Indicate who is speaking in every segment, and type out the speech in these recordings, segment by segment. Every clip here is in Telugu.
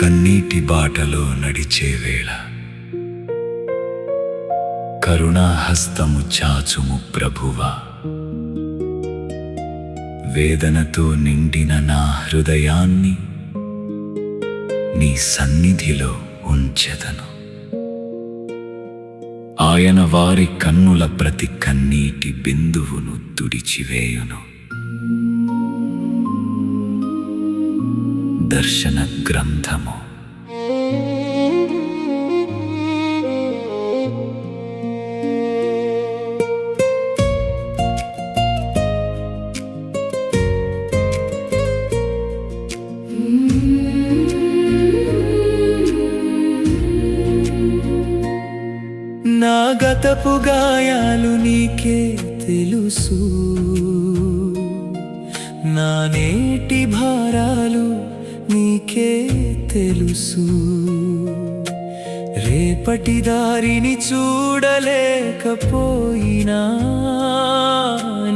Speaker 1: కన్నీటి బాటలో నడిచే వేళ కరుణాహస్తము చాచుము ప్రభువా. వేదనతో నిండిన నా హృదయాన్ని నీ సన్నిధిలో ఉంచెదను. ఆయన వారి కన్నుల ప్రతి కన్నీటి బిందువును తుడిచివేయును. దర్శన గ్రంథము.
Speaker 2: నా గతపు గాయాలు నీకే తెలుసు, నా నేటి భారాలు నీకే తెలుసు. రేపటి దారిని చూడలేకపోయినా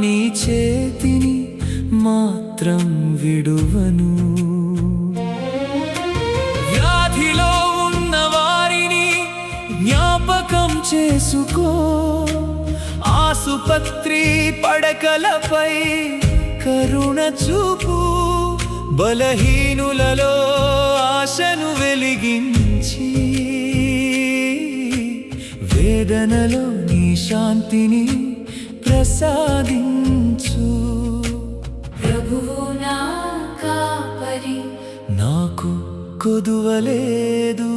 Speaker 2: నీ చేతిని మాత్రం విడువను. వ్యాధిలో ఉన్న వారిని జ్ఞాపకం చేసుకో, ఆసుపత్రి పడకలపై కరుణ చూపు. బలహీనులలో ఆశను వెలిగించి వేదనలో నీ శాంతిని ప్రసాదించు.
Speaker 3: ప్రభువు నా కాపరి,
Speaker 2: నాకు కొదువలేదు.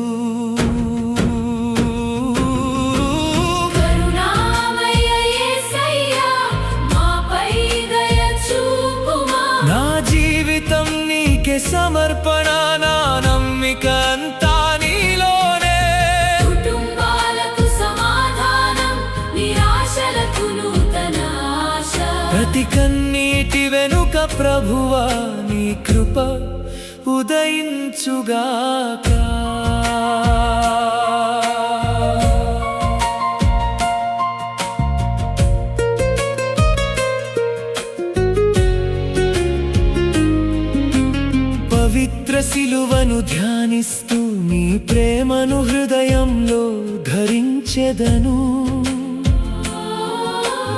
Speaker 2: సమర్పణ, నా నమ్మిక అంతా నీలోనే.
Speaker 3: కుటుంబాలకు సమాధానం, నిరాశలకు నూతన ఆశ.
Speaker 2: ప్రతి కన్నీటి వెనుక ప్రభువా నీ కృప ఉదయించుగాక. పవిత్ర శిలువను ధ్యానిస్తూ నీ ప్రేమను హృదయంలో ధరించెదను.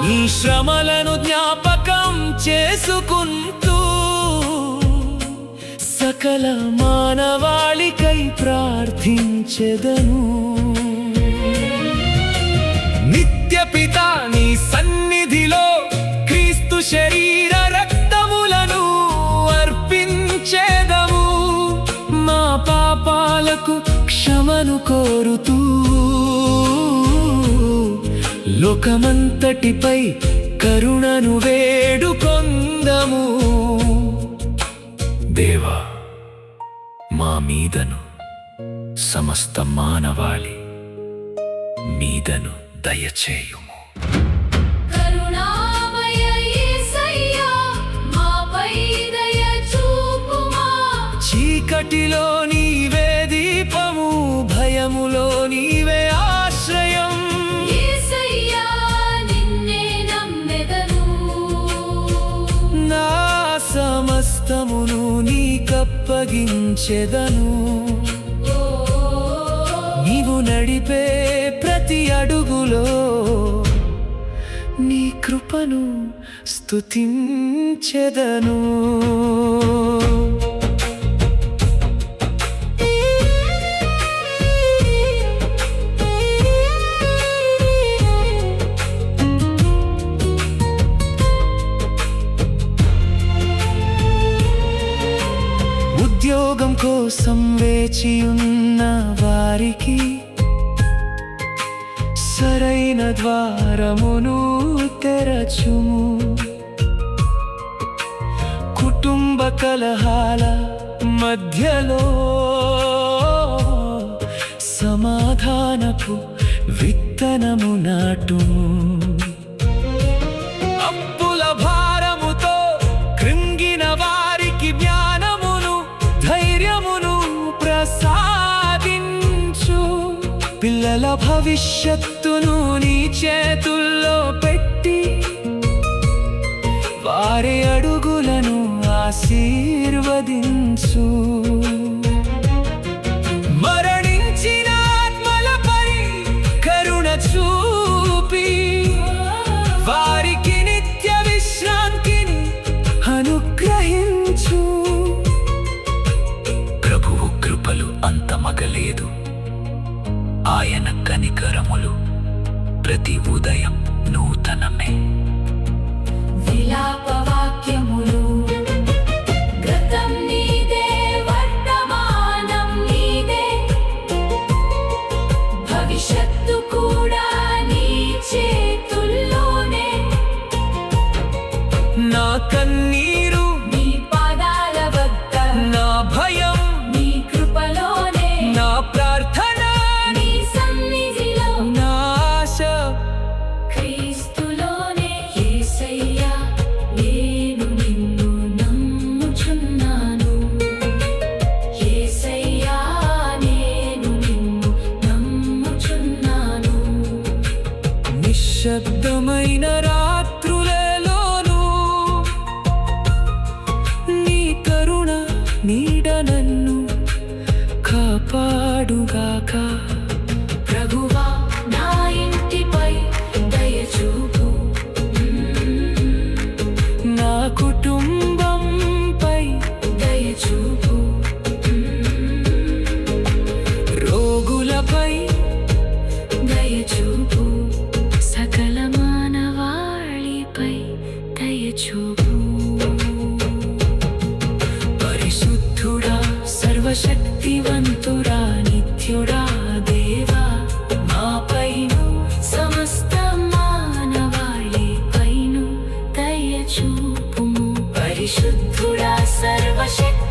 Speaker 2: నీ శ్రమలను జ్ఞాపకం చేసుకుంటూ సకల మానవాళికై ప్రార్థించెదను. నిత్య పితా నీ సన్నిధిలో క్రీస్తు శరీర రక్తములను అర్పించెదము. మా పాపాలకు క్షమను కోరుతూ లోకమంతటిపై కరుణను వేడుకొందము. దేవా, మా మీదను సమస్త మానవాళి మీదను దయచేయుము.
Speaker 3: కరుణామయ యేసయ్యా, మాపై దయ చూపుమా.
Speaker 2: చీకటిలో నీవే దీపము, భయములో నీవే ఆశ్రయం.
Speaker 3: యేసయ్యా, నిన్నే నమ్మెదను.
Speaker 2: నా సమస్తమును నీకప్పగించెదను. నీవు నడిపే ప్రతి అడుగులో నీ కృపను స్తుతించెదను. ఉద్యోగం కోసం వేచియున్న వారికి సరైన ద్వారమును తెరచుము. కుటుంబ కలహాల మధ్యలో సమాధానపు విత్తనము నాటుము. అప్పుల భారముతో కృంగిన వారికి జ్ఞానమును ధైర్యమును ప్రసాదించు. పిల్లల భవిష్యత్తును నీ చేతుల్లో పెట్టి వారి అడుగులను ఆశీర్వదించు.
Speaker 1: ప్రతి ఉదయం నూతనమే.
Speaker 3: విలాపవాక్యములు గతం నీదే, వర్తమానం నీదే, భవిష్యత్తు కూడా నీ చేతుల్లోనే.
Speaker 2: నా కన్నీరు
Speaker 3: నీ పాదాల వద్ద,
Speaker 2: నా భయం
Speaker 3: నీ కృపలోనే,
Speaker 2: నా ప్రార్థన
Speaker 3: నీ సన్నిధిలో,
Speaker 2: నా ఆశ
Speaker 3: క్రీస్తులోనే. యేసయ్యా నేను నిన్ను నమ్ముచున్నాను, యేసయ్యా నేను నిన్ను నమ్ముచున్నాను.
Speaker 2: నిశ్శబ్దమైన రాత్రులలోనూ నీ కరుణ నీడ నన్ను కాపాడుగాక.
Speaker 3: ప్రభువా నా ఇంటిపై దయ చూపు,
Speaker 2: నా కుటుంబంపై
Speaker 3: దయ చూపు,
Speaker 2: రోగులపై
Speaker 3: దయ చూపు, సకల మానవాళిపై దయ చూపు.
Speaker 2: పరిశుద్ధుడా, సర్వశక్తివంతుడా, నిత్యుడా దేవా,
Speaker 3: మాపైను సమస్త మానవాళిపైను దయ చూపుము. పరిశుద్ధుడా, సర్వశక్తి